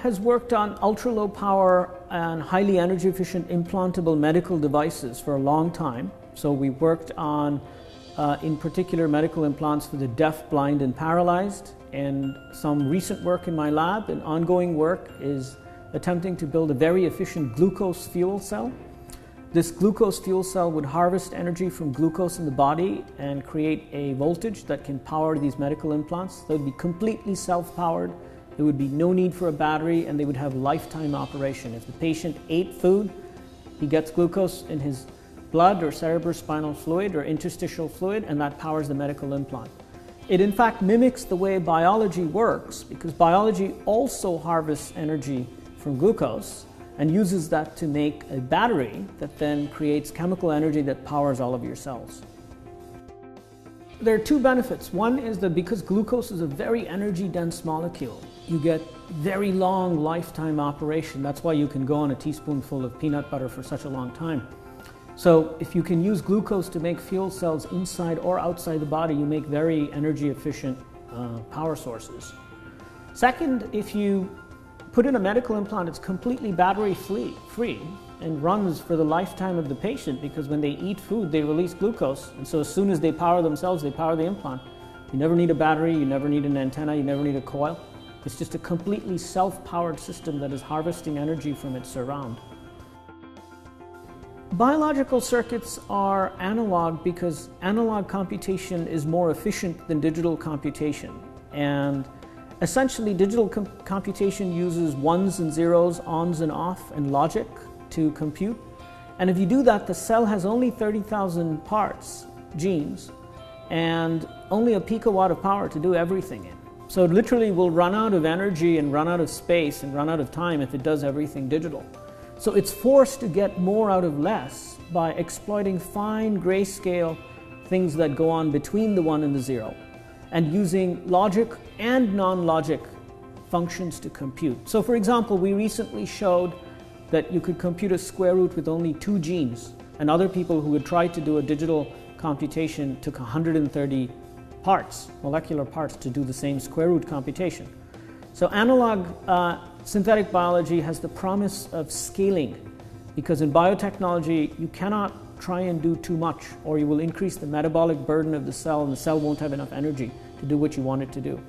has worked on ultra-low power and highly energy efficient implantable medical devices for a long time. So we worked on, in particular, medical implants for the deaf, blind, and paralyzed. And some recent work in my lab and ongoing work is attempting to build a very efficient glucose fuel cell. This glucose fuel cell would harvest energy from glucose in the body and create a voltage that can power these medical implants. They would be completely self-powered. There would be no need for a battery, and they would have lifetime operation. If the patient ate food, he gets glucose in his blood or cerebrospinal fluid or interstitial fluid, and that powers the medical implant. It in fact mimics the way biology works, because biology also harvests energy from glucose and uses that to make a battery that then creates chemical energy that powers all of your cells. There are two benefits. One is that because glucose is a very energy-dense molecule, you get very long lifetime operation. That's why you can go on a teaspoonful of peanut butter for such a long time. So if you can use glucose to make fuel cells inside or outside the body, you make very energy efficient power sources. Second, if you put in a medical implant, it's completely battery free and runs for the lifetime of the patient, because when they eat food, they release glucose. And so as soon as they power themselves, they power the implant. You never need a battery, you never need an antenna, you never need a coil. It's just a completely self-powered system that is harvesting energy from its surround. Biological circuits are analog because analog computation is more efficient than digital computation. And essentially, digital computation uses ones and zeros, ons and off, and logic to compute. And if you do that, the cell has only 30,000 parts, genes, and only a picowatt of power to do everything in. So it literally will run out of energy and run out of space and run out of time if it does everything digital. So it's forced to get more out of less by exploiting fine grayscale things that go on between the 1 and the 0, and using logic and non-logic functions to compute. So for example, we recently showed that you could compute a square root with only 2 genes, and other people who had tried to do a digital computation took 130 parts, molecular parts, to do the same square root computation. So analog synthetic biology has the promise of scaling, because in biotechnology you cannot try and do too much, or you will increase the metabolic burden of the cell, and the cell won't have enough energy to do what you want it to do,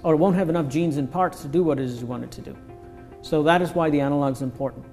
or it won't have enough genes and parts to do what it is you want it to do. So that is why the analog is important.